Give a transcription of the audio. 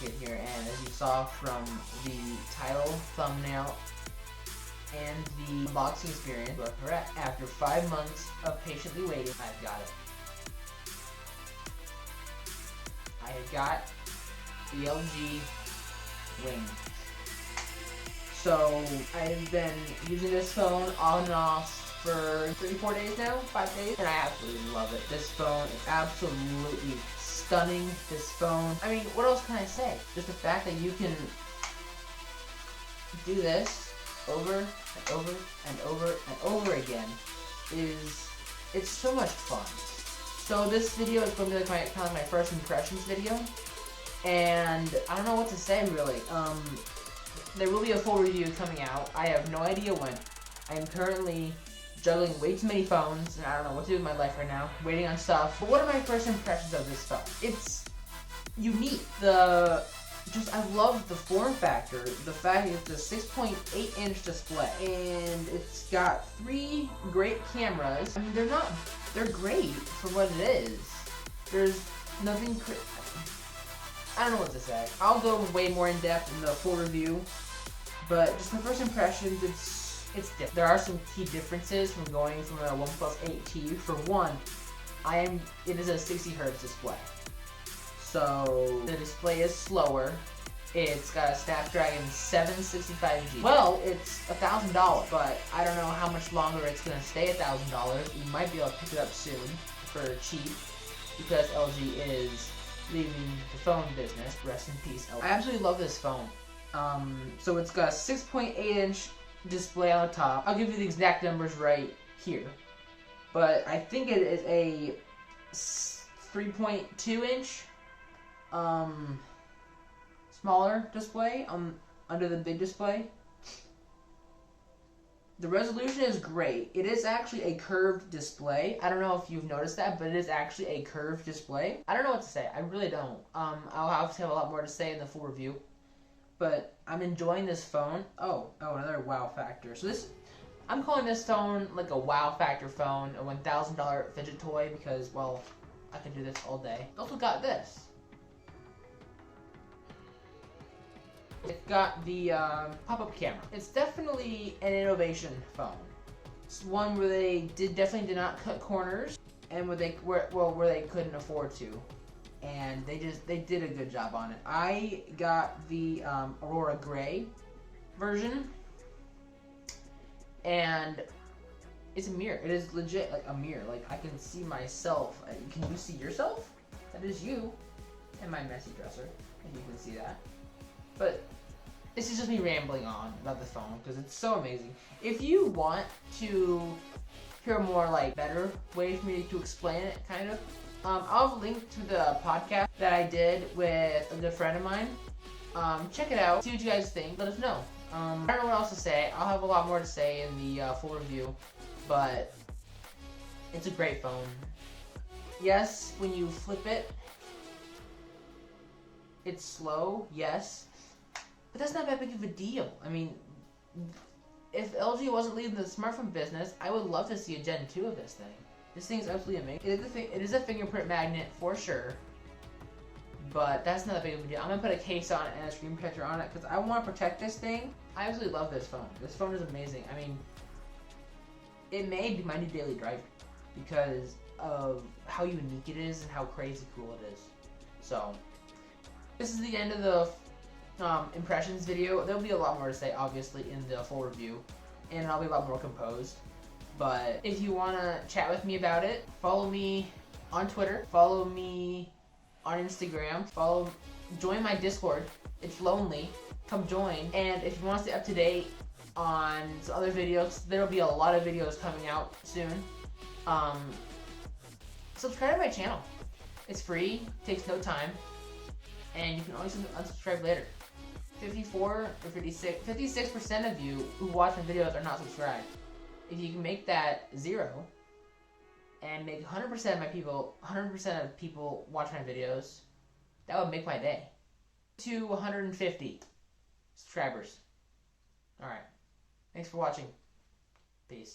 kit here, and as you saw from the title, thumbnail, and the unboxing experience, you are correct. After 5 months of patiently waiting, I've got it. I have got the LG Wing. So I've been using this phone on and off for 3-4 days now, 5 days, and I absolutely love it. This phone is absolutely stunning. This phone, I mean, what else can I say? Just the fact that you can do this over and over and over and over again it's so much fun. So this video is going to be like kind of my first impressions video, and I don't know what to say really. There will be a full review coming out. I have no idea when. I am currently juggling way too many phones, and I don't know what to do with my life right now. Waiting on stuff. But what are my first impressions of this phone? It's unique. I love the form factor. The fact it's a 6.8-inch display, and it's got 3 great cameras. I mean, they're great for what it is. There's nothing. I don't know what to say. I'll go way more in depth in the full review, but just my first impressions, it's different. There are some key differences from going from a OnePlus 8T. For one, it is a 60 Hz display, so the display is slower. It's got a Snapdragon 765G. Well, it's $1,000, but I don't know how much longer it's gonna stay $1,000. You might be able to pick it up soon for cheap, because LG is leaving the phone business. Rest in peace, LG. I absolutely love this phone. So it's got a 6.8-inch display on the top. I'll give you the exact numbers right here, but I think it is a 3.2-inch smaller display under the big display. The resolution is great. It is actually a curved display. I don't know if you've noticed that, but it is actually a curved display. I don't know what to say. I really don't. I'll obviously have a lot more to say in the full review, but I'm enjoying this phone. Oh, another wow factor. So I'm calling this phone like a wow factor phone, a $1,000 fidget toy, because, well, I can do this all day. Also got this. It's got the pop-up camera. It's definitely an innovation phone. It's one where they definitely did not cut corners, and where they couldn't afford to, and they did a good job on it. I got the Aurora Gray version, and it's a mirror. It is legit like a mirror. Like, I can see myself. Can you see yourself? That is you and my messy dresser, if you can see that. But this is just me rambling on about the phone because it's so amazing. If you want to hear a more better way for me to explain it, kind of, I'll have a link to the podcast that I did with a good friend of mine. Check it out. See what you guys think. Let us know. I don't know what else to say. I'll have a lot more to say in the full review, but it's a great phone. Yes, when you flip it, it's slow, yes, but that's not that big of a deal. I mean, if LG wasn't leading the smartphone business, I would love to see a Gen 2 of this thing. This thing is absolutely amazing. It is a fingerprint magnet for sure, but that's not that big of a deal. I'm going to put a case on it and a screen protector on it because I want to protect this thing. I absolutely love this phone. This phone is amazing. I mean, it may be my new daily driver because of how unique it is and how crazy cool it is. So, this is the end of the impressions video. There'll be a lot more to say, obviously, in the full review, and I'll be a lot more composed. But if you want to chat with me about it, follow me on Twitter, follow me on Instagram, join my Discord. It's lonely. Come join. And if you want to stay up to date on some other videos, there'll be a lot of videos coming out soon. Subscribe to my channel. It's free, takes no time, and you can always unsubscribe later. 56% of you who watch my videos are not subscribed. If you can make that 0 and make 100% of people watch my videos, that would make my day. To 150 subscribers. Alright. Thanks for watching. Peace.